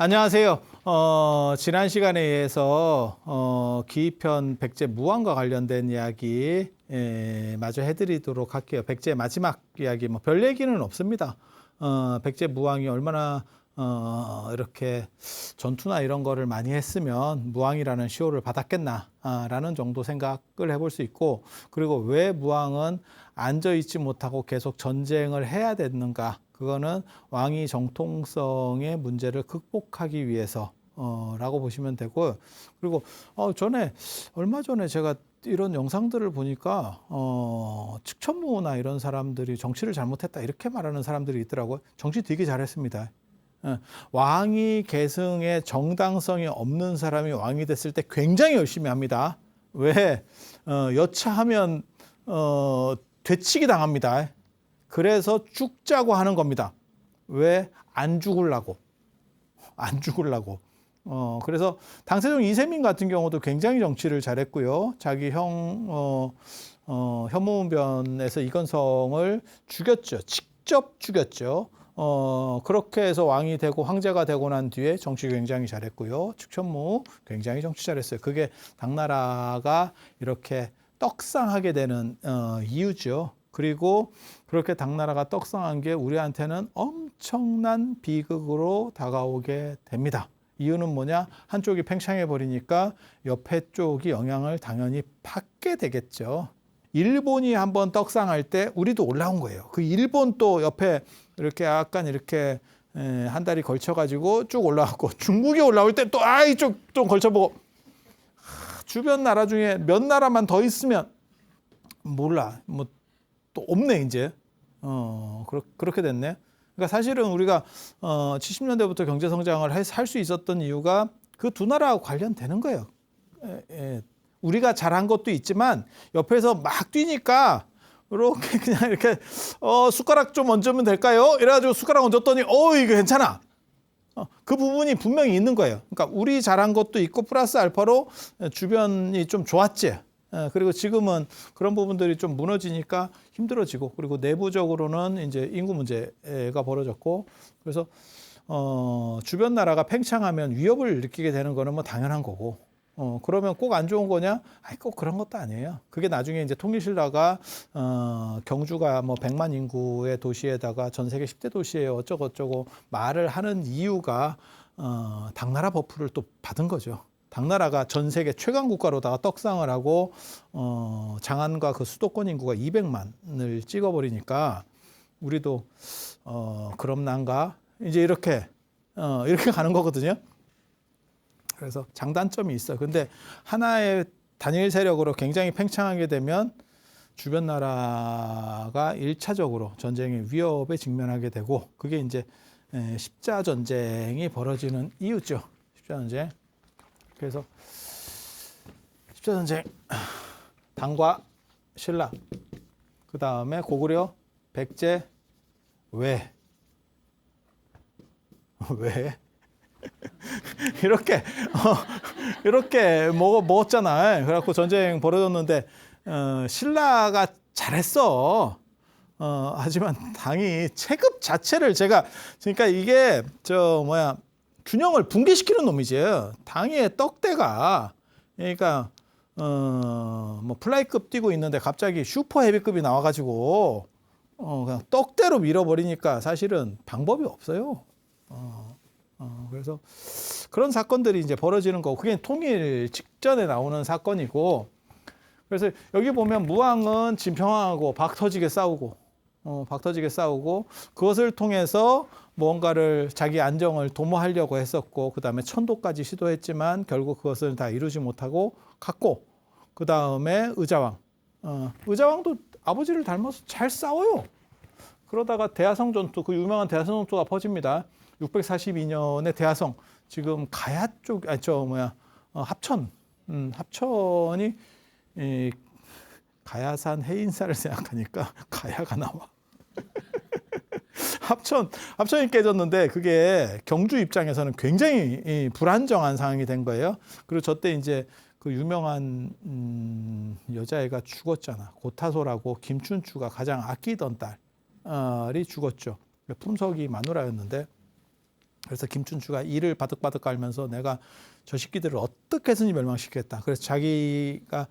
안녕하세요. 지난 시간에 기이편 백제 무왕과 관련된 이야기 마저 해드리도록 할게요. 백제 마지막 이야기, 뭐 별 얘기는 없습니다. 백제 무왕이 얼마나 이렇게 전투나 이런 거를 많이 했으면 무왕이라는 시호를 받았겠나라는 정도 생각을 해볼 수 있고, 그리고 왜 무왕은 앉아있지 못하고 계속 전쟁을 해야 됐는가? 그거는 왕위 정통성의 문제를 극복하기 위해서 라고 보시면 되고, 그리고 얼마 전에 제가 이런 영상들을 보니까 측천무나 이런 사람들이 정치를 잘못했다 이렇게 말하는 사람들이 있더라고요. 정치 되게 잘했습니다. 왕위 계승에 정당성이 없는 사람이 왕이 됐을 때 굉장히 열심히 합니다. 왜? 여차하면 되치기 당합니다. 그래서 죽자고 하는 겁니다. 왜? 안 죽으려고. 안 죽으려고. 그래서 당세종 이세민 같은 경우도 굉장히 정치를 잘했고요. 자기 형 현무변에서 이건성을 죽였죠. 직접 죽였죠. 그렇게 해서 왕이 되고 황제가 되고 난 뒤에 정치 굉장히 잘했고요. 측천무 굉장히 정치 잘했어요. 그게 당나라가 이렇게 떡상하게 되는 이유죠. 그리고 그렇게 당나라가 떡상한 게 우리한테는 엄청난 비극으로 다가오게 됩니다. 이유는 뭐냐? 한쪽이 팽창해 버리니까 옆에 쪽이 영향을 당연히 받게 되겠죠. 일본이 한번 떡상할 때 우리도 올라온 거예요. 그 일본 또 옆에 이렇게 약간 이렇게 한 달이 걸쳐가지고 쭉 올라왔고, 중국이 올라올 때 또 이쪽 좀 걸쳐보고, 주변 나라 중에 몇 나라만 더 있으면 몰라 뭐 또 없네 이제. 그렇게 됐네. 그러니까 사실은 우리가 70년대부터 경제 성장을 할 수 있었던 이유가 그 두 나라하고 관련되는 거예요. 우리가 잘한 것도 있지만 옆에서 막 뛰니까 이렇게 그냥 이렇게 숟가락 좀 얹으면 될까요? 이래가지고 숟가락 얹었더니 이거 괜찮아. 그 부분이 분명히 있는 거예요. 그러니까 우리 잘한 것도 있고 플러스 알파로 주변이 좀 좋았지. 그리고 지금은 그런 부분들이 좀 무너지니까 힘들어지고, 그리고 내부적으로는 이제 인구 문제가 벌어졌고, 그래서 주변 나라가 팽창하면 위협을 느끼게 되는 거는 뭐 당연한 거고, 그러면 꼭 안 좋은 거냐? 꼭 그런 것도 아니에요. 그게 나중에 이제 통일신라가 경주가 뭐 100만 인구의 도시에다가 전 세계 10대 도시에 어쩌고 말을 하는 이유가 당나라 버프를 또 받은 거죠. 당나라가 전 세계 최강 국가로다가 떡상을 하고 장안과 그 수도권 인구가 200만을 찍어버리니까 우리도 그럼 난가 이제 이렇게 가는 거거든요. 그래서 장단점이 있어요. 근데 하나의 단일 세력으로 굉장히 팽창하게 되면 주변 나라가 1차적으로 전쟁의 위협에 직면하게 되고, 그게 이제 십자 전쟁이 벌어지는 이유죠. 십자 전쟁. 그래서 십자 전쟁, 당과 신라, 그 다음에 고구려, 백제, 왜? 이렇게 먹었잖아. 그래갖고 전쟁 벌어졌는데 신라가 잘했어. 하지만 당이 체급 자체를 그러니까 이게 균형을 붕괴시키는 놈이지. 당의 떡대가, 그러니까 뭐 플라이급 뛰고 있는데 갑자기 슈퍼 헤비급이 나와가지고 그냥 떡대로 밀어버리니까 사실은 방법이 없어요. 그래서 그런 사건들이 이제 벌어지는 거고, 그게 통일 직전에 나오는 사건이고, 그래서 여기 보면 무왕은 진평하고 박 터지게 싸우고, 그것을 통해서 무언가를 자기 안정을 도모하려고 했었고, 그 다음에 천도까지 시도했지만 결국 그것을 다 이루지 못하고 갔고, 그 다음에 의자왕. 의자왕도 아버지를 닮아서 잘 싸워요. 그러다가 대하성 전투, 그 유명한 대하성 전투가 퍼집니다. 642년에 대하성, 지금 가야 쪽, 합천이 가야산 해인사를 생각하니까 가야가 나와. 합천이 깨졌는데 그게 경주 입장에서는 굉장히 불안정한 상황이 된 거예요. 그리고 저때 이제 그 유명한 여자애가 죽었잖아. 고타소라고 김춘추가 가장 아끼던 딸이 죽었죠. 품석이 마누라였는데, 그래서 김춘추가 이를 바득바득 깔면서 내가 저 새끼들을 어떻게 해서든지 멸망시키겠다. 그래서 자기가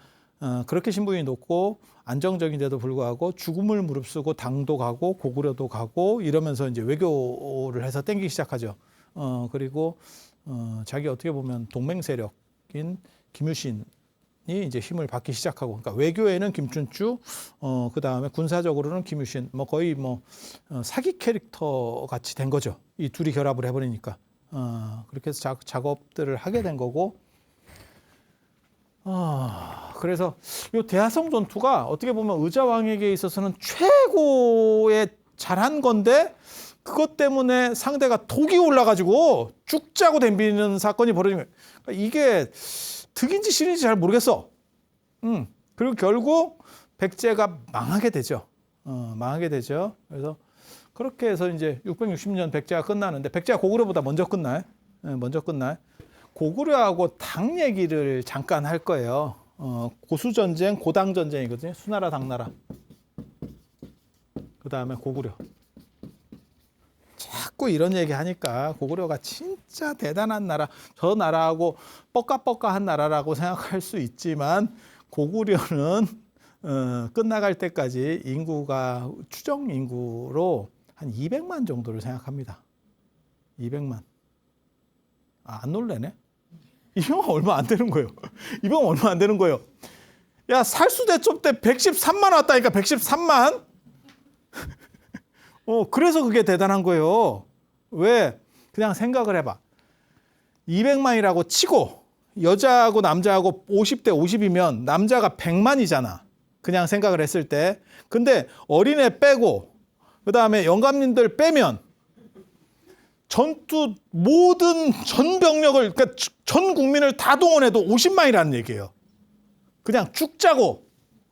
그렇게 신분이 높고 안정적인데도 불구하고 죽음을 무릅쓰고 당도 가고 고구려도 가고 이러면서 이제 외교를 해서 땡기기 시작하죠. 그리고 자기 어떻게 보면 동맹 세력인 김유신이 이제 힘을 받기 시작하고, 그러니까 외교에는 김춘추, 그 다음에 군사적으로는 김유신, 뭐 거의 뭐 사기 캐릭터 같이 된 거죠. 이 둘이 결합을 해버리니까. 그렇게 해서 작업들을 하게 된 거고. 그래서 이 대하성 전투가 어떻게 보면 의자왕에게 있어서는 최고의 잘한 건데, 그것 때문에 상대가 독이 올라가지고 죽자고 덤비는 사건이 벌어진 거예요. 그러니까 이게 득인지 실인지 잘 모르겠어. 그리고 결국 백제가 망하게 되죠. 망하게 되죠. 그래서 그렇게 해서 이제 660년 백제가 끝나는데, 백제가 고구려보다 먼저 끝나요. 먼저 끝나요. 고구려하고 당 얘기를 잠깐 할 거예요. 고수전쟁, 고당전쟁이거든요. 수나라, 당나라. 그 다음에 고구려. 자꾸 이런 얘기 하니까 고구려가 진짜 대단한 나라, 저 나라하고 뻑까뻑까한 나라라고 생각할 수 있지만, 고구려는 끝나갈 때까지 인구가 추정 인구로 한 200만 정도를 생각합니다. 200만. 안 놀래네? 이병헌 얼마 안 되는 거예요. 이병헌 얼마 안 되는 거예요. 야, 살수대첩 때 113만 왔다니까, 113만? 그래서 그게 대단한 거예요. 왜? 그냥 생각을 해봐. 200만이라고 치고 여자하고 남자하고 50대 50이면 남자가 100만이잖아. 그냥 생각을 했을 때. 근데 어린애 빼고 그다음에 영감님들 빼면 전투 모든 전 병력을, 그러니까 전 국민을 다 동원해도 50만이라는 얘기예요. 그냥 죽자고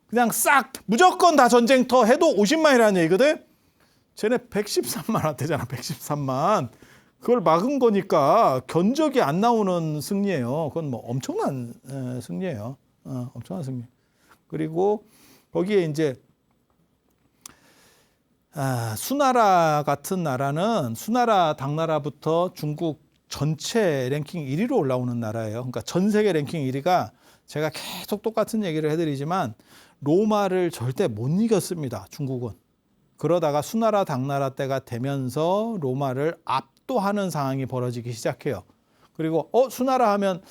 그냥 싹 무조건 다 전쟁터 해도 50만이라는 얘기거든. 쟤네 113만 왔대잖아. 113만. 그걸 막은 거니까 견적이 안 나오는 승리예요. 그건 뭐 엄청난 승리예요. 엄청난 승리. 그리고 거기에 이제 수나라 같은 나라는 수나라, 당나라부터 중국 전체 랭킹 1위로 올라오는 나라예요. 그러니까 전 세계 랭킹 1위가, 제가 계속 똑같은 얘기를 해드리지만 로마를 절대 못 이겼습니다. 중국은. 그러다가 수나라, 당나라 때가 되면서 로마를 압도하는 상황이 벌어지기 시작해요. 그리고 수나라 하면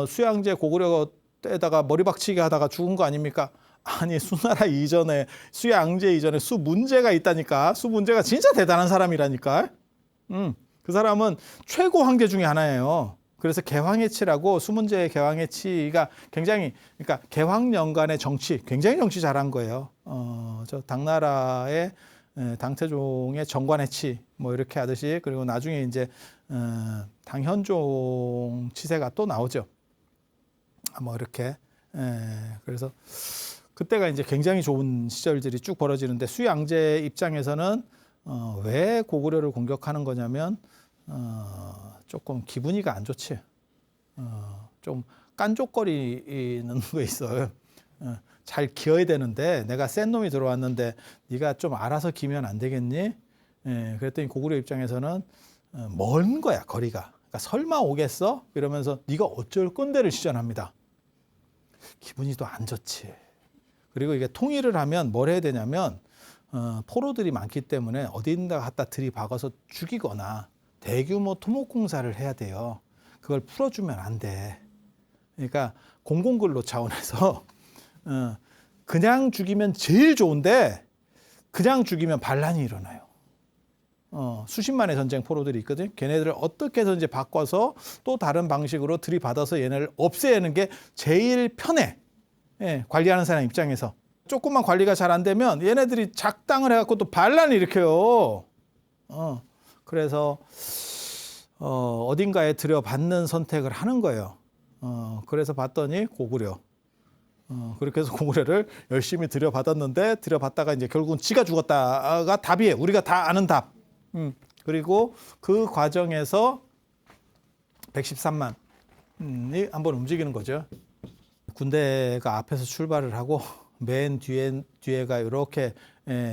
수양제 고구려 때다가 머리박치기 하다가 죽은 거 아닙니까? 아니, 수나라 이전에, 수양제 이전에 수문제가 있다니까. 수문제가 진짜 대단한 사람이라니까. 그 사람은 최고 황제 중에 하나예요. 그래서 개황해치라고, 수문제의 개황해치가 굉장히, 그러니까 개황년간의 정치, 굉장히 정치 잘한 거예요. 저 당나라의 당태종의 정관해치 뭐 이렇게 하듯이. 그리고 나중에 이제 당현종 치세가 또 나오죠. 뭐 이렇게. 그래서 그때가 이제 굉장히 좋은 시절들이 쭉 벌어지는데, 수양제 입장에서는 왜 고구려를 공격하는 거냐면 조금 기분이가 안 좋지. 좀 깐족거리는 거 있어요. 잘 기어야 되는데 내가 센 놈이 들어왔는데 네가 좀 알아서 기면 안 되겠니? 그랬더니 고구려 입장에서는 먼 거야, 거리가. 그러니까 설마 오겠어? 이러면서 네가 어쩔 건데를 시전합니다. 기분이 또 안 좋지. 그리고 이게 통일을 하면 뭘 해야 되냐면 포로들이 많기 때문에 어딘가 갖다 들이박아서 죽이거나 대규모 토목공사를 해야 돼요. 그걸 풀어주면 안 돼. 그러니까 공공근로 차원에서 그냥 죽이면 제일 좋은데, 그냥 죽이면 반란이 일어나요. 수십만의 전쟁 포로들이 있거든. 걔네들을 어떻게 해서든지 바꿔서 또 다른 방식으로 들이받아서 얘네를 없애는 게 제일 편해. 관리하는 사람 입장에서. 조금만 관리가 잘 안 되면 얘네들이 작당을 해갖고 또 반란을 일으켜요. 그래서 어딘가에 들여받는 선택을 하는 거예요. 그래서 봤더니 고구려. 그렇게 해서 고구려를 열심히 들여받았는데, 들여받다가 이제 결국은 지가 죽었다가 답이에요. 우리가 다 아는 답. 그리고 그 과정에서 113만이 한번 움직이는 거죠. 군대가 앞에서 출발을 하고 맨 뒤에가 이렇게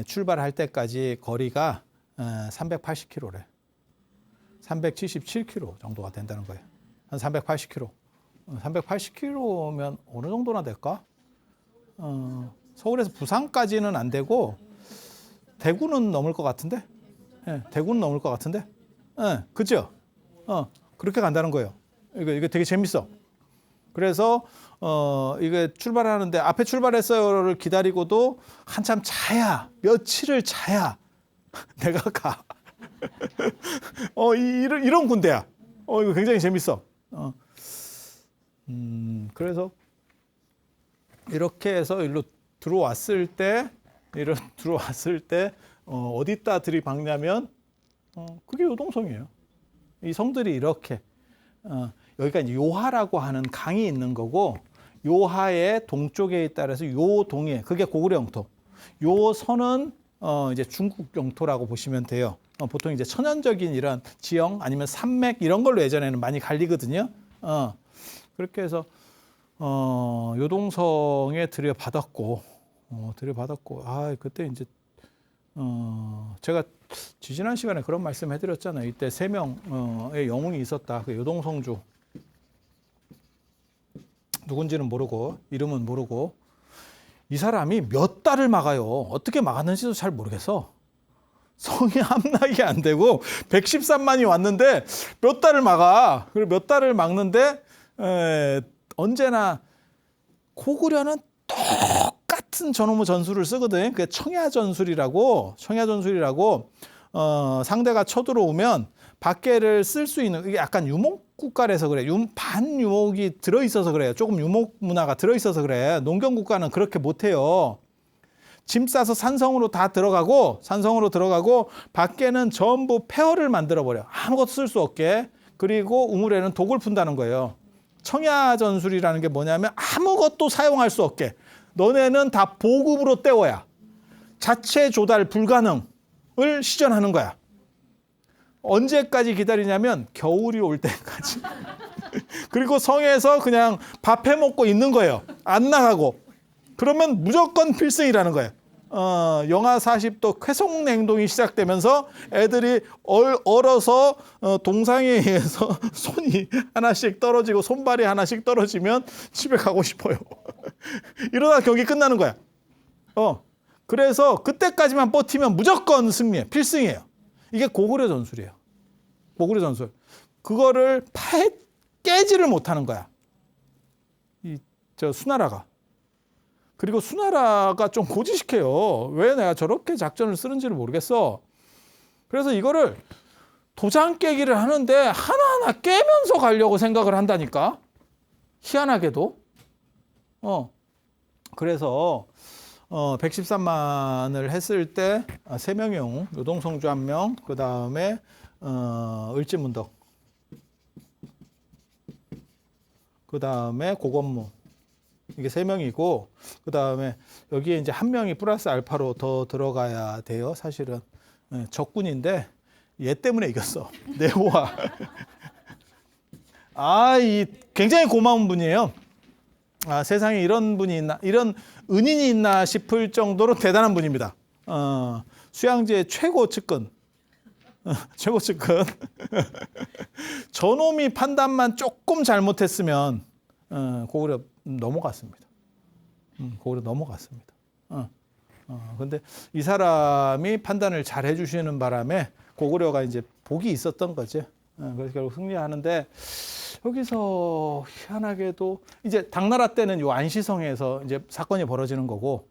출발할 때까지 거리가 380km래. 377km 정도가 된다는 거예요. 한 380km. 380km면 어느 정도나 될까? 서울에서 부산까지는 안 되고 대구는 넘을 것 같은데? 예, 대구는 넘을 것 같은데? 예, 그죠? 그렇게 간다는 거예요. 이거 되게 재밌어. 그래서 이게 출발하는데 앞에 출발했어요를 기다리고도 한참 자야, 며칠을 자야 내가 가. 이런 군대야. 이거 굉장히 재밌어. 그래서 이렇게 해서 일로 들어왔을 때 어디다 들이박냐면 그게 요동성이에요. 이 성들이 이렇게 여기가 이제 요하라고 하는 강이 있는 거고, 요하의 동쪽에 따라서 요 동해, 그게 고구려 영토. 요 선은 이제 중국 영토라고 보시면 돼요. 보통 이제 천연적인 이런 지형 아니면 산맥 이런 걸로 예전에는 많이 갈리거든요. 그렇게 해서 요동성에 들여받았고, 그때 이제 제가 지지난 시간에 그런 말씀 해드렸잖아요. 이때 3명의 영웅이 있었다. 그 요동성주. 누군지는 모르고, 이름은 모르고. 이 사람이 몇 달을 막아요. 어떻게 막았는지도 잘 모르겠어. 성이 함락이 안 되고 113만이 왔는데 몇 달을 막아. 그리고 몇 달을 막는데 언제나 고구려는 똑같은 전후무 전술을 쓰거든. 그게 청야전술이라고 상대가 쳐들어오면 밖에를 쓸 수 있는, 이게 약간 유목국가라서 그래. 반유목이 들어있어서 그래요. 조금 유목 문화가 들어있어서 그래. 농경국가는 그렇게 못해요. 짐 싸서 산성으로 들어가고 밖에는 전부 폐허를 만들어버려. 아무것도 쓸 수 없게. 그리고 우물에는 독을 푼다는 거예요. 청야전술이라는 게 뭐냐면 아무것도 사용할 수 없게. 너네는 다 보급으로 때워야. 자체 조달 불가능을 시전하는 거야. 언제까지 기다리냐면 겨울이 올 때까지. 그리고 성에서 그냥 밥 해먹고 있는 거예요. 안 나가고. 그러면 무조건 필승이라는 거예요. 영하 40도 쾌속 냉동이 시작되면서 애들이 얼어서 동상에 의해서 손이 하나씩 떨어지고 손발이 하나씩 떨어지면 집에 가고 싶어요. 이러다 경기 끝나는 거야. 그래서 그때까지만 버티면 무조건 승리해. 필승이에요. 이게 고구려 전술이에요. 고구려 전술. 그거를 깨지를 못하는 거야. 수나라가. 그리고 수나라가 좀 고지식해요. 왜 내가 저렇게 작전을 쓰는지를 모르겠어. 그래서 이거를 도장 깨기를 하는데 하나하나 깨면서 가려고 생각을 한다니까. 희한하게도. 그래서 113만을 했을 때 3명의 영웅, 요동성주 1명, 그 다음에 을지문덕, 그 다음에 고건무, 이게 3명이고, 그 다음에 여기에 이제 1명이 플러스 알파로 더 들어가야 돼요. 사실은 적군인데 얘 때문에 이겼어. 네오와. 이 굉장히 고마운 분이에요. 세상에 이런 분이 있나, 이런 은인이 있나 싶을 정도로 대단한 분입니다. 수양지의 최고 측근. 최고 측근. 저놈이 판단만 조금 잘못했으면 고구려 넘어갔습니다. 고구려 넘어갔습니다. 근데 이 사람이 판단을 잘 해주시는 바람에 고구려가 이제 복이 있었던 거죠. 그래서 결국 승리하는데, 여기서 희한하게도 이제 당나라 때는 요 안시성에서 이제 사건이 벌어지는 거고,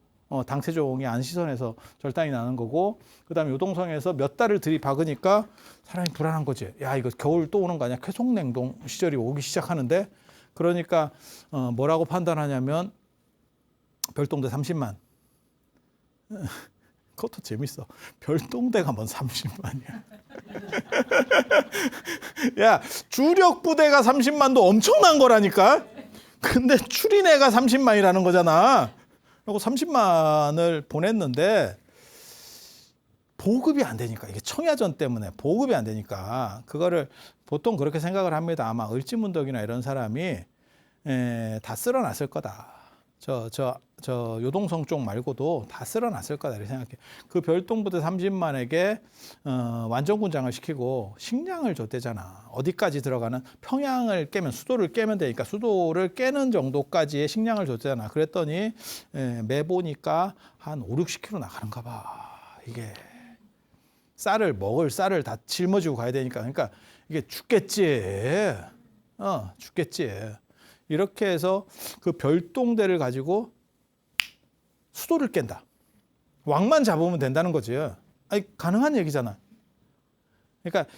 당세종이 안시성에서 절단이 나는 거고, 그다음에 요동성에서 몇 달을 들이박으니까 사람이 불안한 거지. 야, 이거 겨울 또 오는 거 아니야? 쾌속냉동 시절이 오기 시작하는데, 그러니까 뭐라고 판단하냐면 별동대 30만. 그것도 재밌어. 별동대가 뭔 30만이야. 야, 주력 부대가 30만도 엄청난 거라니까. 근데 추린애가 30만이라는 거잖아. 그리고 30만을 보냈는데 보급이 안 되니까, 이게 청야전 때문에 보급이 안 되니까 그거를 보통 그렇게 생각을 합니다. 아마 을지문덕이나 이런 사람이 다 쓸어놨을 거다. 요동성 쪽 말고도 다 쓸어놨을 거다 이렇게 생각해. 그 별동부대 30만에게 완전군장을 시키고 식량을 줬대잖아. 어디까지 들어가는 평양을 깨면 수도를 깨면 되니까 수도를 깨는 정도까지의 식량을 줬잖아. 그랬더니 매 보니까 한 5, 60km 나가는가 봐. 이게 먹을 쌀을 다 짊어지고 가야 되니까. 그러니까 이게 죽겠지. 죽겠지. 이렇게 해서 그 별동대를 가지고 수도를 깬다. 왕만 잡으면 된다는 거지. 아니, 가능한 얘기잖아. 그러니까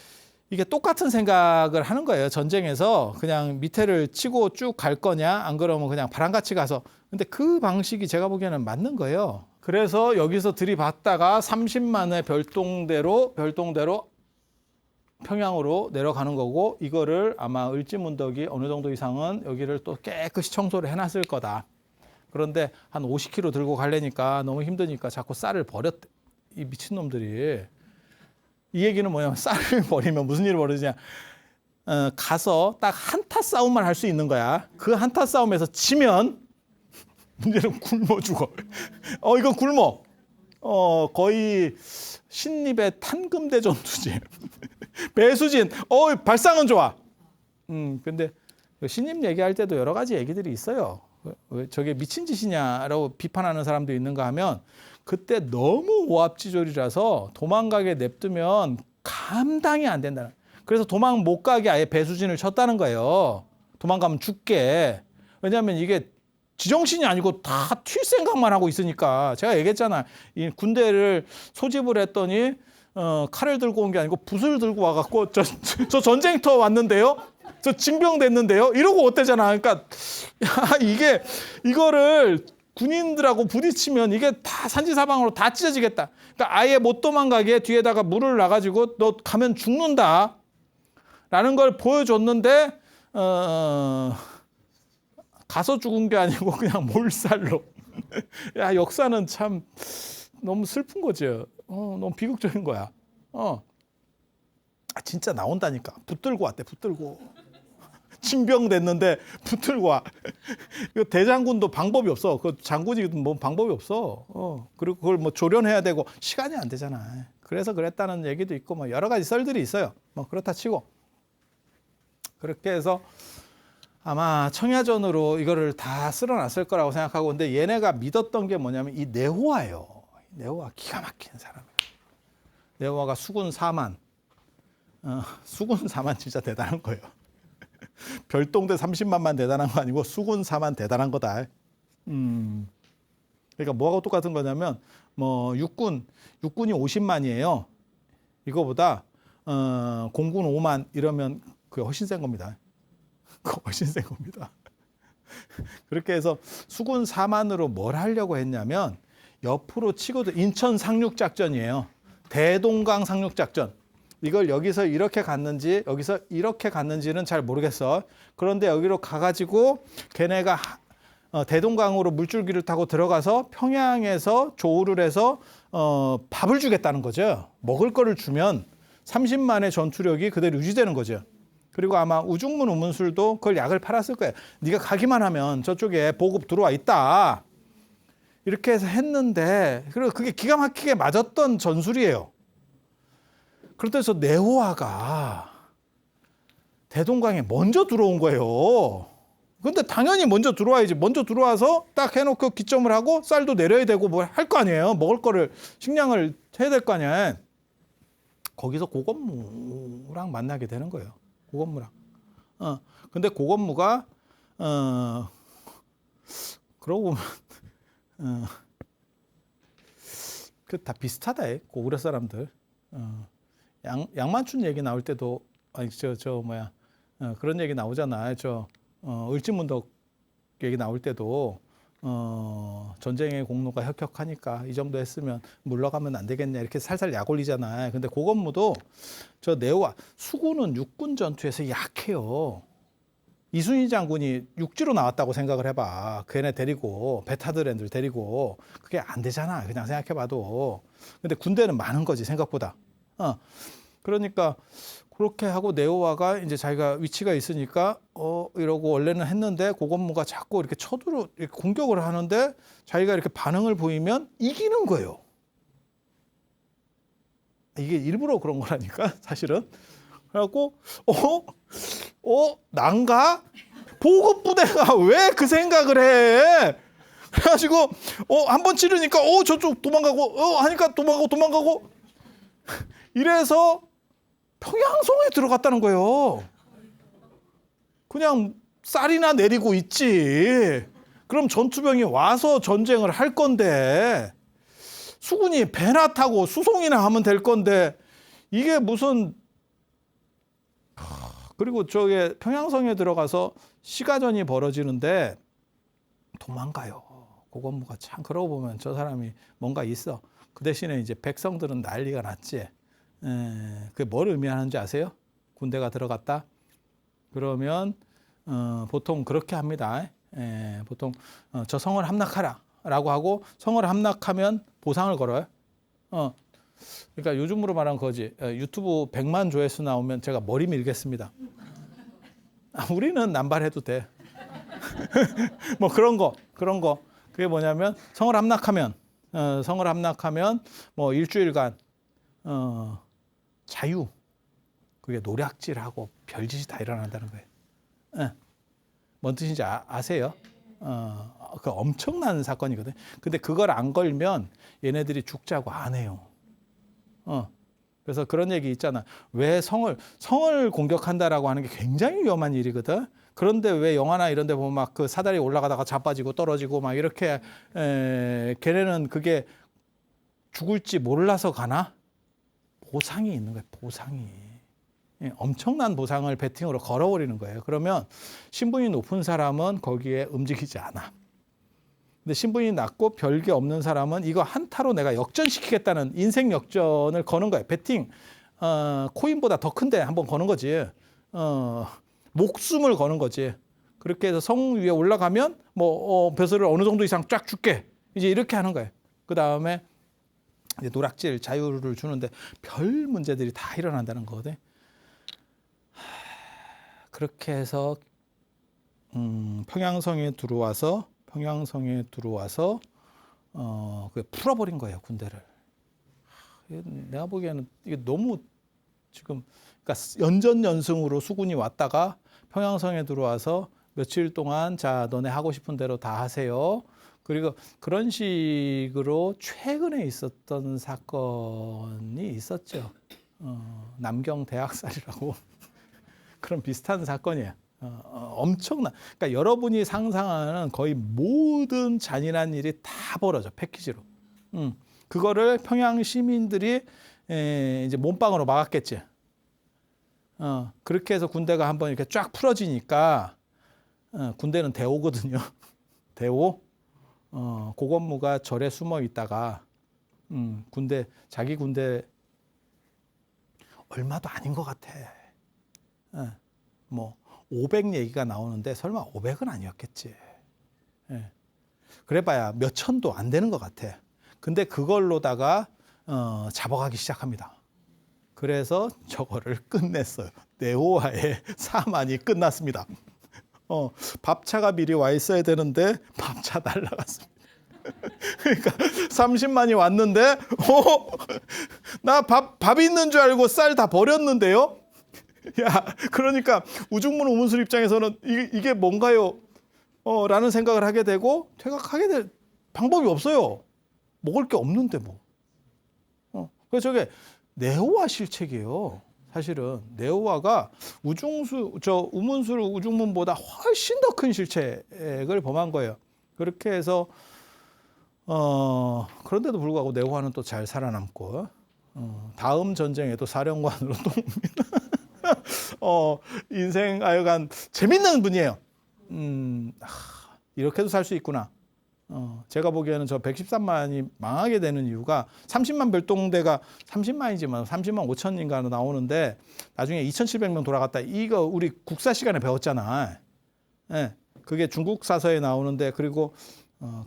이게 똑같은 생각을 하는 거예요. 전쟁에서 그냥 밑에를 치고 쭉 갈 거냐, 안 그러면 그냥 바람같이 가서. 근데 그 방식이 제가 보기에는 맞는 거예요. 그래서 여기서 들이받다가 30만의 별동대로 평양으로 내려가는 거고, 이거를 아마 을지문덕이 어느 정도 이상은 여기를 또 깨끗이 청소를 해놨을 거다. 그런데 한 50km 들고 가려니까 너무 힘드니까 자꾸 쌀을 버렸대. 이 미친놈들이. 이 얘기는 뭐냐면 쌀을 버리면 무슨 일이 벌어지냐. 가서 딱 한타 싸움만 할 수 있는 거야. 그 한타 싸움에서 지면 문제는 굶어 죽어. 이건 굶어. 거의 신입의 탄금대 전투지. 배수진, 발상은 좋아. 근데 신입 얘기할 때도 여러 가지 얘기들이 있어요. 왜 저게 미친 짓이냐라고 비판하는 사람도 있는가 하면 그때 너무 오합지졸이라서 도망가게 냅두면 감당이 안 된다는. 그래서 도망 못 가게 아예 배수진을 쳤다는 거예요. 도망가면 죽게. 왜냐하면 이게 지정신이 아니고 다 튈 생각만 하고 있으니까. 제가 얘기했잖아. 이 군대를 소집을 했더니 칼을 들고 온 게 아니고 붓을 들고 와갖고 저 전쟁터 왔는데요. 저 징병됐는데요. 이러고 어때잖아. 그러니까 이거를 군인들하고 부딪히면 이게 다 산지사방으로 다 찢어지겠다. 그러니까 아예 못 도망가게 뒤에다가 물을 놔가지고 너 가면 죽는다. 라는 걸 보여줬는데 가서 죽은 게 아니고 그냥 몰살로. 야, 역사는 참 너무 슬픈 거죠. 너무 비극적인 거야. 진짜 나온다니까. 붙들고 왔대, 붙들고. 징병됐는데 붙들고 와. 이거 대장군도 방법이 없어. 그 장군이 뭐 방법이 없어. 그리고 그걸 뭐 조련해야 되고 시간이 안 되잖아. 그래서 그랬다는 얘기도 있고 뭐 여러 가지 썰들이 있어요. 뭐 그렇다 치고. 그렇게 해서 아마 청야전으로 이거를 다 쓸어놨을 거라고 생각하고, 근데 얘네가 믿었던 게 뭐냐면 이 내호와예요. 내호와 기가 막힌 사람이에요. 내호와가 수군 4만. 수군 4만 진짜 대단한 거예요. 별동대 30만만 대단한 거 아니고 수군 4만 대단한 거다. 그러니까 뭐하고 똑같은 거냐면 뭐 육군이 50만이에요. 이거보다 공군 5만 이러면 그게 훨씬 센 겁니다. 훨씬 센 겁니다. 그렇게 해서 수군 4만으로 뭘 하려고 했냐면 옆으로 치고도 인천 상륙작전이에요. 대동강 상륙작전. 이걸 여기서 이렇게 갔는지 여기서 이렇게 갔는지는 잘 모르겠어. 그런데 여기로 가가지고 걔네가 대동강으로 물줄기를 타고 들어가서 평양에서 조우를 해서 밥을 주겠다는 거죠. 먹을 거를 주면 30만의 전투력이 그대로 유지되는 거죠. 그리고 아마 우중문 우문술도 그걸 약을 팔았을 거예요. 네가 가기만 하면 저쪽에 보급 들어와 있다. 이렇게 해서 했는데, 그리고 그게 기가 막히게 맞았던 전술이에요. 그래서 내호와가 대동강에 먼저 들어온 거예요. 근데 당연히 먼저 들어와야지. 먼저 들어와서 딱 해놓고 기점을 하고 쌀도 내려야 되고 뭐 할 거 아니에요. 먹을 거를, 식량을 해야 될 거 아니에요. 거기서 고건무랑 만나게 되는 거예요. 고건무랑. 근데 고건무가 그러고 보면 그 다 비슷하다. 고구려 사람들. 양만춘 얘기 나올 때도 아니 그런 얘기 나오잖아요. 을지문덕 얘기 나올 때도 전쟁의 공로가 혁혁하니까 이 정도 했으면 물러가면 안 되겠냐 이렇게 살살 약 올리잖아요. 근데 고건무도 저 내호와 수군은 육군 전투에서 약해요. 이순신 장군이 육지로 나왔다고 생각을 해봐. 걔네 데리고 배 타던 애들 데리고 그게 안 되잖아. 그냥 생각해봐도. 근데 군대는 많은 거지 생각보다. 그러니까 그렇게 하고 네오와가 이제 자기가 위치가 있으니까 이러고 원래는 했는데 고건무가 자꾸 이렇게 이렇게 공격을 하는데 자기가 이렇게 반응을 보이면 이기는 거예요. 이게 일부러 그런 거라니까 사실은. 그래갖고 난가? 보급부대가 왜 그 생각을 해? 그래가지고 한번 찌르니까 저쪽 도망가고 하니까 도망가고 이래서 평양성에 들어갔다는 거예요. 그냥 쌀이나 내리고 있지. 그럼 전투병이 와서 전쟁을 할 건데 수군이 배나 타고 수송이나 하면 될 건데 이게 무슨. 그리고 저게 평양성에 들어가서 시가전이 벌어지는데 도망가요. 고건무가 참 그러고 보면 저 사람이 뭔가 있어. 그 대신에 이제 백성들은 난리가 났지. 그게 뭘 의미하는지 아세요? 군대가 들어갔다? 그러면 보통 그렇게 합니다. 보통 저 성을 함락하라 라고 하고 성을 함락하면 보상을 걸어요. 그러니까 요즘으로 말하면 그거지. 유튜브 100만 조회수 나오면 제가 머리 밀겠습니다. 우리는 남발해도 돼. 뭐 그런 거. 그게 뭐냐면 성을 함락하면 뭐 일주일간 자유. 그게 노략질하고 별짓이 다 일어난다는 거예요. 뭔 뜻인지 아세요? 그 엄청난 사건이거든. 근데 그걸 안 걸면 얘네들이 죽자고 안 해요. 그래서 그런 얘기 있잖아. 왜 성을 공격한다라고 하는 게 굉장히 위험한 일이거든. 그런데 왜 영화나 이런 데 보면 막 그 사다리 올라가다가 자빠지고 떨어지고 막 이렇게 걔네는 그게 죽을지 몰라서 가나? 보상이 있는 거예요. 보상이. 엄청난 보상을 배팅으로 걸어버리는 거예요. 그러면 신분이 높은 사람은 거기에 움직이지 않아. 근데 신분이 낮고 별게 없는 사람은 이거 한타로 내가 역전시키겠다는 인생 역전을 거는 거예요. 배팅 코인보다 더 큰데 한번 거는 거지. 목숨을 거는 거지. 그렇게 해서 성 위에 올라가면 뭐 벼슬을 어느 정도 이상 쫙 줄게. 이제 이렇게 하는 거예요. 그 다음에 이제 노략질 자유를 주는데 별 문제들이 다 일어난다는 거거든. 그렇게 해서 평양성에 들어와서 그 풀어버린 거예요, 군대를. 내가 보기에는 이게 너무 지금 그러니까 연전연승으로 수군이 왔다가 평양성에 들어와서 며칠 동안 자 너네 하고 싶은 대로 다 하세요. 그리고 그런 식으로 최근에 있었던 사건이 있었죠. 남경 대학살이라고 그런 비슷한 사건이에요. 엄청난. 그러니까 여러분이 상상하는 거의 모든 잔인한 일이 다 벌어져 패키지로. 그거를 평양 시민들이 이제 몸빵으로 막았겠지. 그렇게 해서 군대가 한번 이렇게 쫙 풀어지니까 군대는 대오거든요. 대오. 고건무가 절에 숨어 있다가 자기 군대 얼마도 아닌 것 같아. 뭐 500 얘기가 나오는데 설마 500은 아니었겠지. 그래봐야 몇 천도 안 되는 것 같아. 근데 그걸로다가 잡아가기 시작합니다. 그래서 저거를 끝냈어요. 네오와의 사만이 끝났습니다. 밥차가 미리 와 있어야 되는데 밥차 날라갔습니다. 그러니까 30만이 왔는데 나 밥 있는 줄 알고 쌀 다 버렸는데요. 야, 그러니까 우중문 우문술 입장에서는 이게 뭔가요? 라는 생각을 하게 되고 퇴각하게 될 방법이 없어요. 먹을 게 없는데 뭐. 그래서 저게 네오와 실책이에요. 사실은 네오와가 우문술 우중문보다 훨씬 더 큰 실책을 범한 거예요. 그렇게 해서 그런데도 불구하고 네오와는 또 잘 살아남고 다음 전쟁에도 사령관으로 또 인생 하여간 재밌는 분이에요. 이렇게도 살 수 있구나. 제가 보기에는 저 113만이 망하게 되는 이유가 30만 별동대가 30만이지만 30만 5천인가 나오는데 나중에 2,700명 돌아갔다. 이거 우리 국사 시간에 배웠잖아. 그게 중국 사서에 나오는데 그리고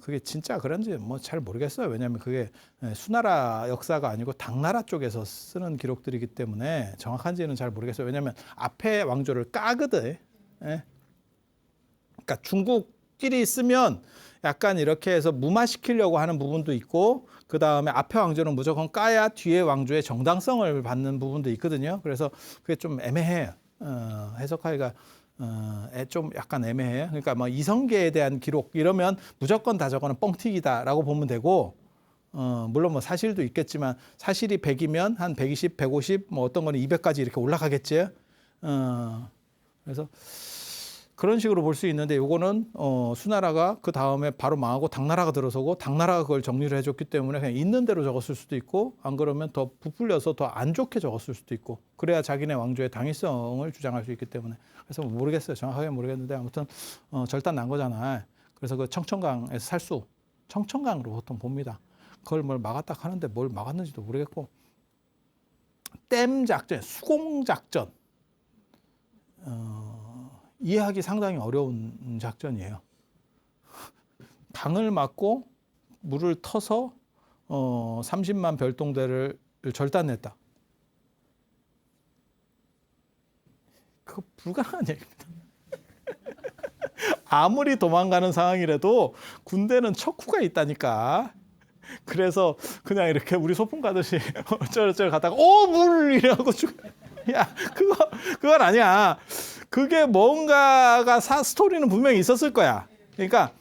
그게 진짜 그런지 뭐 잘 모르겠어요. 왜냐하면 그게 수나라 역사가 아니고 당나라 쪽에서 쓰는 기록들이기 때문에 정확한지는 잘 모르겠어요. 왜냐하면 앞에 왕조를 까거든. 예. 그러니까 중국끼리 쓰면 약간 이렇게 해서 무마시키려고 하는 부분도 있고, 그 다음에 앞에 왕조는 무조건 까야 뒤에 왕조의 정당성을 받는 부분도 있거든요. 그래서 그게 좀 애매해요. 해석하기가 좀 약간 애매해요. 그러니까 뭐 이성계에 대한 기록 이러면 무조건 다 저거는 뻥튀기다라고 보면 되고, 물론 뭐 사실도 있겠지만 사실이 100이면 한 120, 150, 뭐 어떤 거는 200까지 이렇게 올라가겠지. 그래서 그런 식으로 볼 수 있는데, 요거는 수나라가 그 다음에 바로 망하고 당나라가 들어서고 당나라가 그걸 정리를 해줬기 때문에 그냥 있는 대로 적었을 수도 있고, 안 그러면 더 부풀려서 더 안 좋게 적었을 수도 있고, 그래야 자기네 왕조의 당위성을 주장할 수 있기 때문에. 그래서 모르겠어요. 정확하게 모르겠는데 아무튼 절단 난 거잖아. 그래서 그 청천강에서 살수, 청천강으로 보통 봅니다. 그걸 뭘 막았다 하는데 뭘 막았는지도 모르겠고, 댐 작전, 수공 작전, 이해하기 상당히 어려운 작전이에요. 강을 막고 물을 터서 30만 별동대를 절단냈다. 그거 불가능한 얘기입니다. 아무리 도망가는 상황이라도 군대는 척후가 있다니까. 그래서 그냥 이렇게 우리 소풍 가듯이 어쩌고저쩌고 가다가 물 이래갖고 야, 그건 아니야. 그게 뭔가가 스토리는 분명히 있었을 거야. 그러니까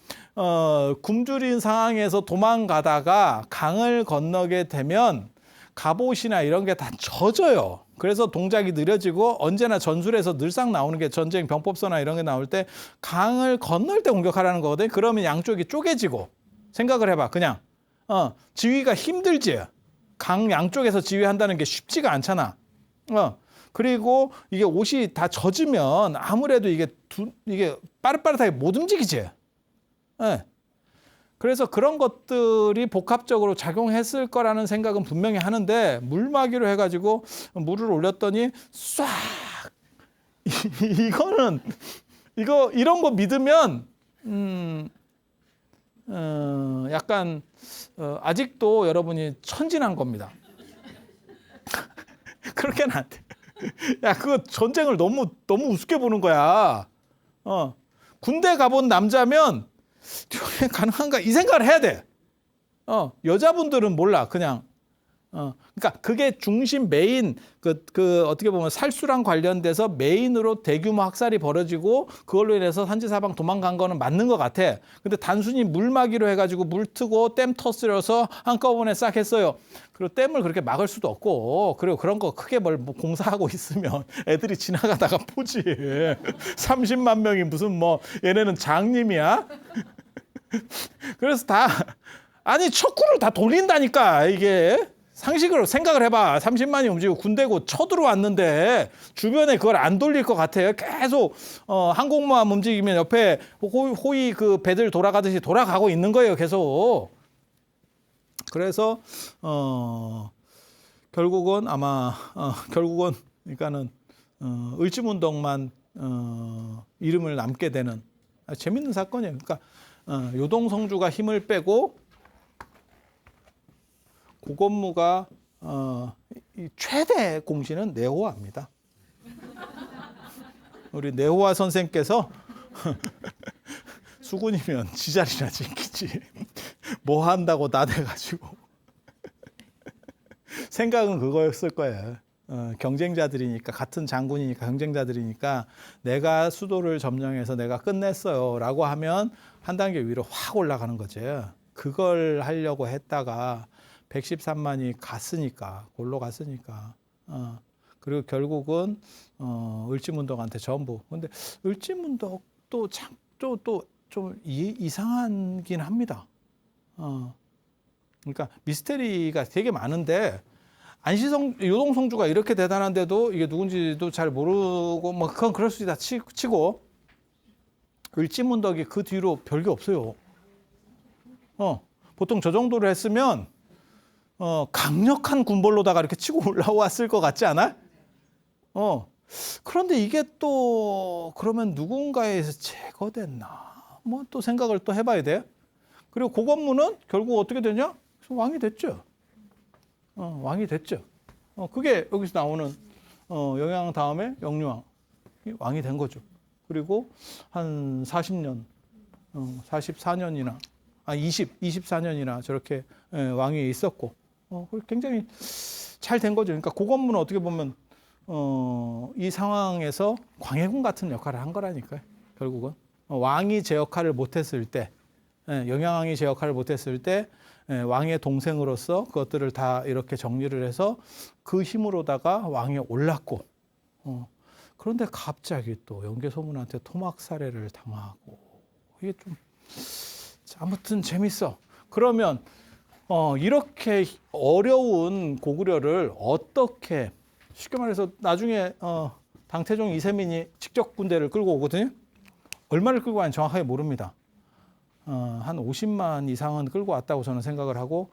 굶주린 상황에서 도망가다가 강을 건너게 되면 갑옷이나 이런 게 다 젖어요. 그래서 동작이 느려지고, 언제나 전술에서 늘상 나오는 게 전쟁 병법서나 이런 게 나올 때 강을 건널 때 공격하라는 거거든. 그러면 양쪽이 쪼개지고. 생각을 해봐. 그냥 지휘가 힘들지. 강 양쪽에서 지휘한다는 게 쉽지가 않잖아. 그리고 이게 옷이 다 젖으면 아무래도 이게 빠릇빠릇하게 못 움직이지. 네. 그래서 그런 것들이 복합적으로 작용했을 거라는 생각은 분명히 하는데, 물막이로 해가지고 물을 올렸더니 싹 이런 거 믿으면 약간 아직도 여러분이 천진한 겁니다. 그렇게는 안 돼. 야, 그거 전쟁을 너무 우습게 보는 거야. 군대 가본 남자면 가능한가 이 생각을 해야 돼. 여자분들은 몰라. 그냥 그러니까 그게 중심 메인 그 어떻게 보면 살수랑 관련돼서 메인으로 대규모 학살이 벌어지고 그걸로 인해서 산지사방 도망간 거는 맞는 것 같아. 근데 단순히 물막이로 해가지고 물 트고 댐 터뜨려서 한꺼번에 싹 했어요. 그리고 댐을 그렇게 막을 수도 없고, 그리고 그런 거 크게 뭘 공사하고 있으면 애들이 지나가다가 보지. 30만 명이 무슨 뭐 얘네는 장님이야? 그래서 아니 척후를 다 돌린다니까. 이게 상식으로 생각을 해봐. 30만이 움직이고 군대고 쳐들어왔는데 주변에 그걸 안 돌릴 것 같아요. 계속 항공모함 움직이면 옆에 호위 그 배들 돌아가듯이 돌아가고 있는 거예요. 계속. 그래서 결국은 그러니까는 을지문덕만 이름을 남게 되는 재밌는 사건이에요. 그러니까 요동성주가 힘을 빼고 고건무가 최대 공신은 내호화입니다. 우리 내호화 선생께서 수군이면 지자리나 지키지 뭐 한다고 나대가지고 생각은 그거였을 거예요. 경쟁자들이니까, 같은 장군이니까 경쟁자들이니까 내가 수도를 점령해서 내가 끝냈어요 라고 하면 한 단계 위로 확 올라가는 거죠. 그걸 하려고 했다가 113만이 갔으니까, 골로 갔으니까. 그리고 결국은 을지문덕한테 전부. 근데 을지문덕도 참 좀 이상하긴 합니다. 그러니까 미스테리가 되게 많은데, 요동성주가 이렇게 대단한데도 이게 누군지도 잘 모르고, 뭐 그건 그럴 수 있다 치고, 을지문덕이 그 뒤로 별게 없어요. 보통 저 정도로 했으면 강력한 군벌로다가 이렇게 치고 올라왔을 것 같지 않아? 그런데 이게 또 그러면 누군가에서 제거됐나? 뭐 또 생각을 또 해봐야 돼. 그리고 고건무는 결국 어떻게 되냐? 왕이 됐죠. 왕이 됐죠. 그게 여기서 나오는 영양 다음에 영유왕 왕이 된 거죠. 그리고 한 40년, 44년이나 24년이나 저렇게 왕이 있었고 굉장히 잘 된 거죠. 그러니까 고건무는 어떻게 보면 이 상황에서 광해군 같은 역할을 한 거라니까요. 결국은 왕이 제 역할을 못했을 때, 영양왕이 제 역할을 못했을 때 왕의 동생으로서 그것들을 다 이렇게 정리를 해서 그 힘으로다가 왕에 올랐고, 그런데 갑자기 또 영계소문한테 토막 살해를 당하고 이게 좀 아무튼 재밌어. 그러면 이렇게 어려운 고구려를 어떻게 쉽게 말해서 나중에 당태종 이세민이 직접 군대를 끌고 오거든요. 얼마를 끌고 왔는지 정확하게 모릅니다. 한 50만 이상은 끌고 왔다고 저는 생각을 하고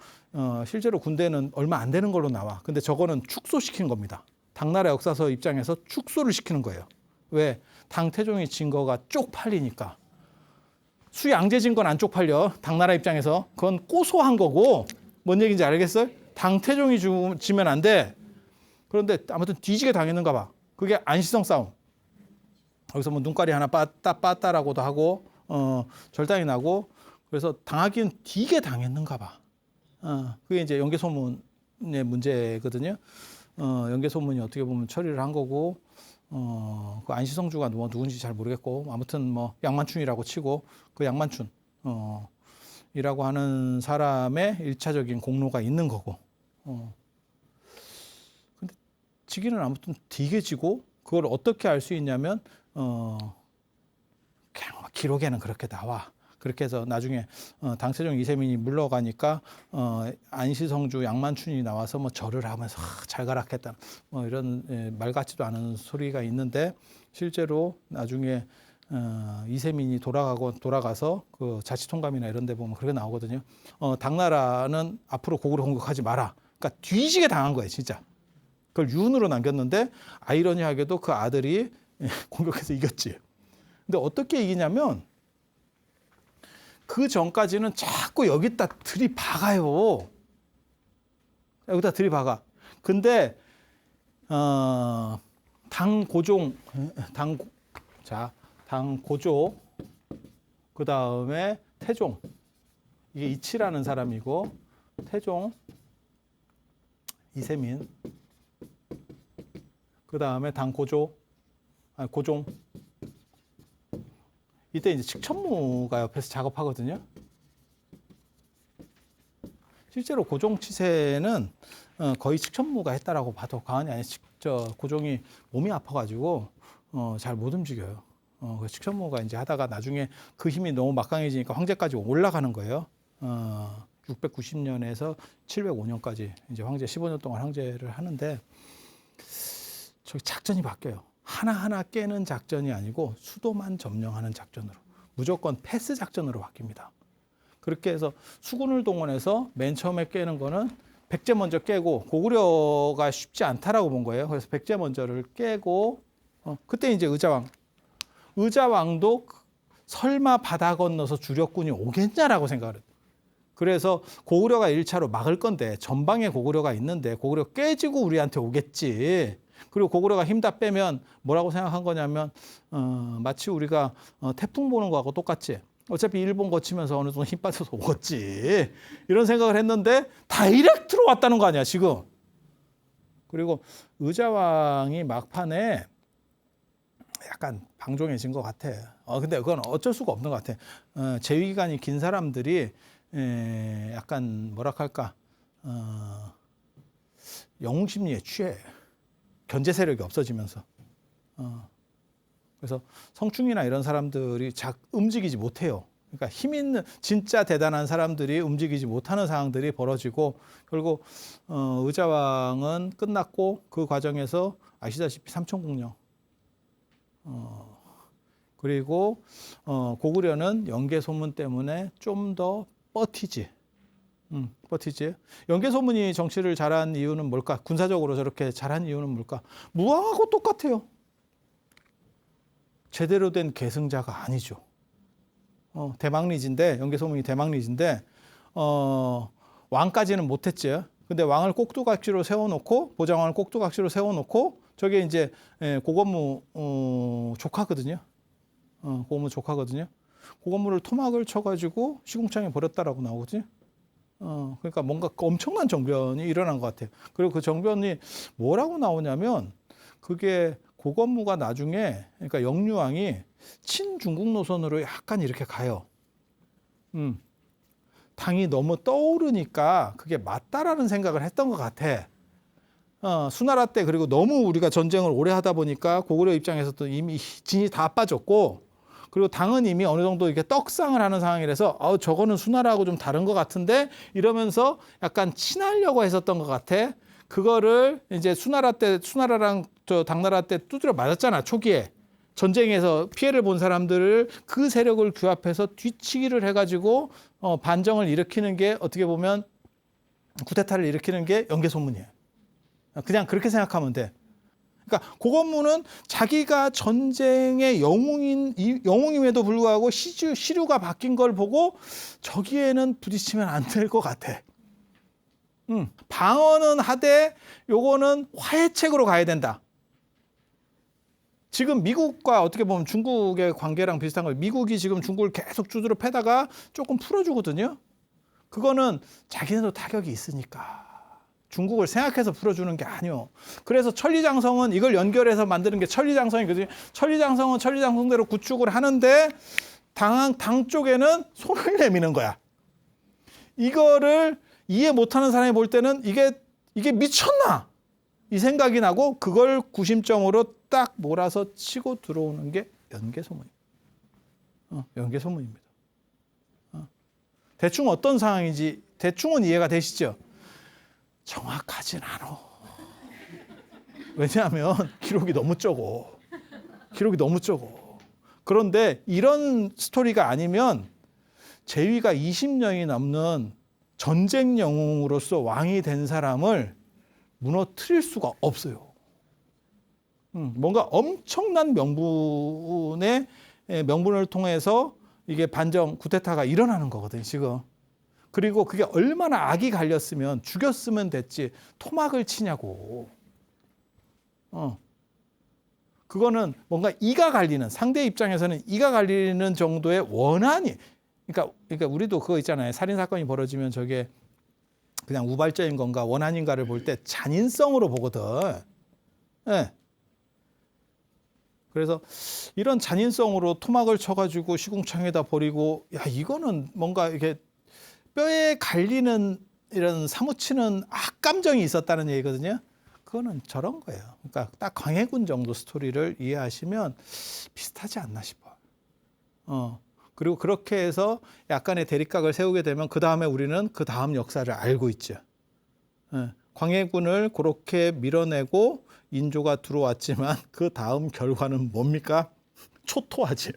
실제로 군대는 얼마 안 되는 걸로 나와. 근데 저거는 축소시킨 겁니다. 당나라 역사서 입장에서 축소를 시키는 거예요. 왜? 당태종이 진 거가 쪽팔리니까. 수양제 진 건 안 쪽팔려. 당나라 입장에서. 그건 고소한 거고 뭔 얘기인지 알겠어요? 당태종이 지면 안 돼. 그런데 아무튼 뒤지게 당했는가 봐. 그게 안시성 싸움. 여기서 뭐 눈깔이 하나 빠따라고도 하고 절단이 나고 그래서 당하기는 되게 당했는가 봐. 그게 이제 영계소문의 문제거든요. 영계소문이 어떻게 보면 처리를 한 거고 그 안시성주가 뭐 누군지 잘 모르겠고 아무튼 뭐 양만춘이라고 치고 그 양만춘 이라고 하는 사람의 일차적인 공로가 있는 거고 근데 지기는 아무튼 되게 지고 그걸 어떻게 알 수 있냐면 그냥 기록에는 그렇게 나와. 그렇게 해서 나중에 당태종 이세민이 물러가니까 안시성주 양만춘이 나와서 뭐 절을 하면서 잘 가락했다 뭐 이런 말 같지도 않은 소리가 있는데 실제로 나중에 이세민이 돌아가서 그 자치통감이나 이런 데 보면 그렇게 나오거든요. 당나라는 앞으로 고구려 공격하지 마라. 그러니까 뒤지게 당한 거예요, 진짜. 그걸 유언으로 남겼는데 아이러니하게도 그 아들이 공격해서 이겼지. 근데 어떻게 이기냐면 그 전까지는 자꾸 여기다 들이박아요. 여기다 들이박아. 근데 당고종, 당고조, 그 다음에 태종. 이게 이치라는 사람이고 태종, 이세민. 그 다음에 당고조, 고종. 이때 이제 칙천무가 옆에서 작업하거든요. 실제로 고종치세는 거의 칙천무가 했다라고 봐도 과언이 아니에요. 고종이 몸이 아파가지고 잘 못 움직여요. 칙천무가 이제 하다가 나중에 그 힘이 너무 막강해지니까 황제까지 올라가는 거예요. 690년에서 705년까지 이제 황제 15년 동안 황제를 하는데 저기 작전이 바뀌어요. 하나하나 깨는 작전이 아니고 수도만 점령하는 작전으로 무조건 패스 작전으로 바뀝니다. 그렇게 해서 수군을 동원해서 맨 처음에 깨는 거는 백제 먼저 깨고 고구려가 쉽지 않다라고 본 거예요. 그래서 백제 먼저를 깨고 그때 이제 의자왕도 설마 바다 건너서 주력군이 오겠냐라고 생각을 해요. 그래서 고구려가 1차로 막을 건데 전방에 고구려가 있는데 고구려 깨지고 우리한테 오겠지. 그리고 고구려가 힘 다 빼면 뭐라고 생각한 거냐면 마치 우리가 태풍 보는 거하고 똑같지. 어차피 일본 거치면서 어느 정도 힘 빠져서 오겠지. 이런 생각을 했는데 다이렉트로 왔다는 거 아니야 지금. 그리고 의자왕이 막판에 약간 방종해진 것 같아. 근데 그건 어쩔 수가 없는 것 같아. 재위기간이 긴 사람들이 약간 뭐랄까 영웅심리에 취해. 견제 세력이 없어지면서. 그래서 성충이나 이런 사람들이 움직이지 못해요. 그러니까 힘 있는 진짜 대단한 사람들이 움직이지 못하는 상황들이 벌어지고 결국 의자왕은 끝났고 그 과정에서 아시다시피 삼천국령 그리고 고구려는 영계소문 때문에 좀 더 버티지. 영계소문이 정치를 잘한 이유는 뭘까? 군사적으로 저렇게 잘한 이유는 뭘까? 무왕하고 똑같아요. 제대로 된 계승자가 아니죠. 대망리지인데 연개소문이 대망리지인데 왕까지는 못했죠. 근데 왕을 꼭두각시로 세워놓고 보좌왕을 꼭두각시로 세워놓고 저게 이제 고건무 조카거든요. 고건무 조카거든요. 고건무를 토막을 쳐가지고 시궁창에 버렸다라고 나오거든요. 그러니까 뭔가 엄청난 정변이 일어난 것 같아요. 그리고 그 정변이 뭐라고 나오냐면 그게 고건무가 나중에 그러니까 영유왕이 친중국 노선으로 약간 이렇게 가요. 당이 너무 떠오르니까 그게 맞다라는 생각을 했던 것 같아. 수나라 때 그리고 너무 우리가 전쟁을 오래 하다 보니까 고구려 입장에서도 이미 진이 다 빠졌고 그리고 당은 이미 어느 정도 이렇게 떡상을 하는 상황이라서 저거는 수나라하고 좀 다른 것 같은데 이러면서 약간 친하려고 했었던 것 같아. 그거를 이제 수나라랑 저 당나라 때 두드려 맞았잖아, 초기에. 전쟁에서 피해를 본 사람들을 그 세력을 규합해서 뒤치기를 해가지고 반정을 일으키는 게 어떻게 보면 쿠데타를 일으키는 게 연개소문이에요. 그냥 그렇게 생각하면 돼. 그러니까 고건무는 자기가 전쟁의 영웅임에도 불구하고 시류가 바뀐 걸 보고 저기에는 부딪히면 안 될 것 같아. 방어는 하되 요거는 화해책으로 가야 된다. 지금 미국과 어떻게 보면 중국의 관계랑 비슷한 거예요. 미국이 지금 중국을 계속 두드려 패다가 조금 풀어주거든요. 그거는 자기네도 타격이 있으니까. 중국을 생각해서 풀어주는 게 아니요. 그래서 천리장성은 이걸 연결해서 만드는 게 천리장성이거든요. 천리장성은 천리장성대로 구축을 하는데 당 쪽에는 손을 내미는 거야. 이거를 이해 못하는 사람이 볼 때는 이게 미쳤나? 이 생각이 나고 그걸 구심점으로 딱 몰아서 치고 들어오는 게 연개소문이에요. 연개소문입니다. 대충 어떤 상황인지 대충은 이해가 되시죠? 정확하진 않아. 왜냐하면 기록이 너무 적어. 그런데 이런 스토리가 아니면 재위가 20년이 넘는 전쟁 영웅으로서 왕이 된 사람을 무너뜨릴 수가 없어요. 뭔가 엄청난 명분을 통해서 이게 반정 쿠데타가 일어나는 거거든요, 지금. 그리고 그게 얼마나 악이 갈렸으면 죽였으면 됐지 토막을 치냐고. 그거는 뭔가 이가 갈리는 상대 입장에서는 이가 갈리는 정도의 원한이 그러니까 우리도 그거 있잖아요. 살인 사건이 벌어지면 저게 그냥 우발적인 건가 원한인가를 볼 때 잔인성으로 보거든. 네. 그래서 이런 잔인성으로 토막을 쳐가지고 시궁창에다 버리고 야 이거는 뭔가 이렇게 뼈에 갈리는 이런 사무치는 악감정이 있었다는 얘기거든요. 그거는 저런 거예요. 그러니까 딱 광해군 정도 스토리를 이해하시면 비슷하지 않나 싶어요. 그리고 그렇게 해서 약간의 대립각을 세우게 되면 그 다음에 우리는 그 다음 역사를 알고 있죠. 광해군을 그렇게 밀어내고 인조가 들어왔지만 그 다음 결과는 뭡니까? 초토화지.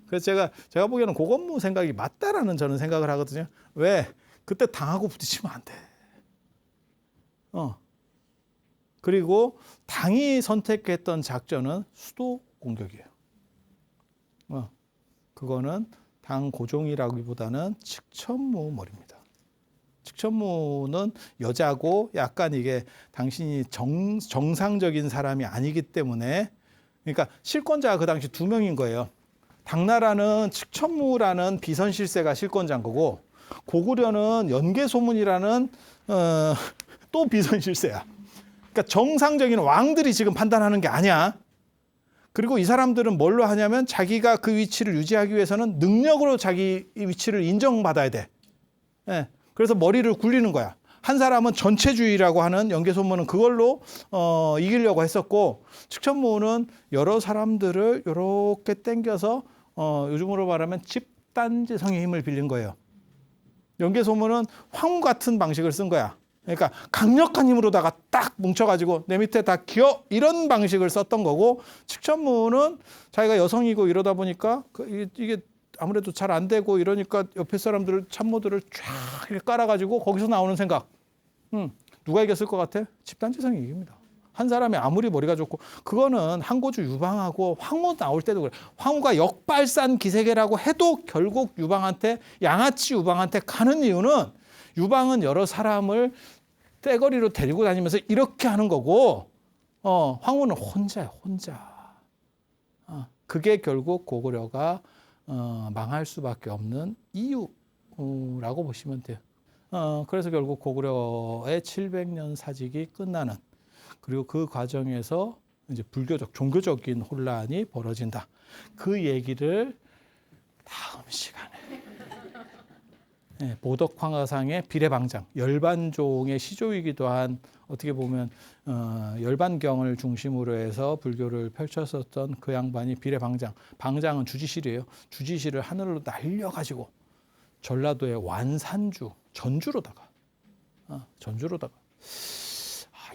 그래서 제가 보기에는 고건무 생각이 맞다라는 저는 생각을 하거든요. 왜? 그때 당하고 부딪히면 안 돼. 그리고 당이 선택했던 작전은 수도 공격이에요. 그거는 당 고종이라기보다는 칙천무머리입니다. 칙천무는 여자고 약간 이게 당신이 정상적인 사람이 아니기 때문에 그러니까 실권자가 그 당시 2명인 거예요. 당나라는 칙천무라는 비선실세가 실권자인 거고 고구려는 연개소문이라는 또 비선실세야. 그러니까 정상적인 왕들이 지금 판단하는 게 아니야. 그리고 이 사람들은 뭘로 하냐면 자기가 그 위치를 유지하기 위해서는 능력으로 자기 위치를 인정받아야 돼. 그래서 머리를 굴리는 거야. 한 사람은 전체주의라고 하는 연개소문은 그걸로 이기려고 했었고 칙천무는 여러 사람들을 이렇게 땡겨서 요즘으로 말하면 집단지성의 힘을 빌린 거예요. 연개소문은 황후 같은 방식을 쓴 거야. 그러니까 강력한 힘으로다가 딱 뭉쳐가지고 내 밑에 다 기어 이런 방식을 썼던 거고 칙천무는 자기가 여성이고 이러다 보니까 이게 아무래도 잘 안 되고 이러니까 옆에 사람들을 참모들을 쫙 이렇게 깔아가지고 거기서 나오는 생각. 누가 이겼을 것 같아? 집단지성이 이깁니다. 한 사람이 아무리 머리가 좋고 그거는 항고주 유방하고 황후 나올 때도 그래. 황후가 역발산 기세계라고 해도 결국 유방한테 양아치 유방한테 가는 이유는 유방은 여러 사람을 떼거리로 데리고 다니면서 이렇게 하는 거고 황후는 혼자야 혼자. 그게 결국 고구려가 망할 수밖에 없는 이유라고 보시면 돼요. 그래서 결국 고구려의 700년 사직이 끝나는 그리고 그 과정에서 이제 불교적, 종교적인 혼란이 벌어진다. 그 얘기를 다음 시간에 보덕황화상의 비례방장, 열반종의 시조이기도 한 어떻게 보면 열반경을 중심으로 해서 불교를 펼쳤었던 그 양반이 비례방장, 방장은 주지실이에요. 주지실을 하늘로 날려가지고 전라도의 완산주, 전주로다가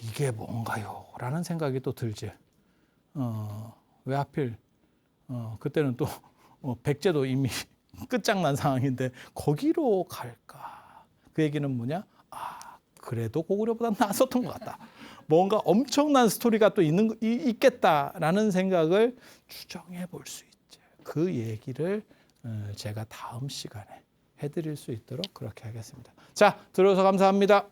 이게 뭔가요? 라는 생각이 또 들지. 왜 하필 그때는 또 백제도 이미 끝장난 상황인데 거기로 갈까? 그 얘기는 뭐냐? 그래도 고구려보다 나았었던 것 같다. 뭔가 엄청난 스토리가 또 있겠다라는 생각을 추정해 볼 수 있죠. 그 얘기를 제가 다음 시간에 해드릴 수 있도록 그렇게 하겠습니다. 자, 들어서 감사합니다.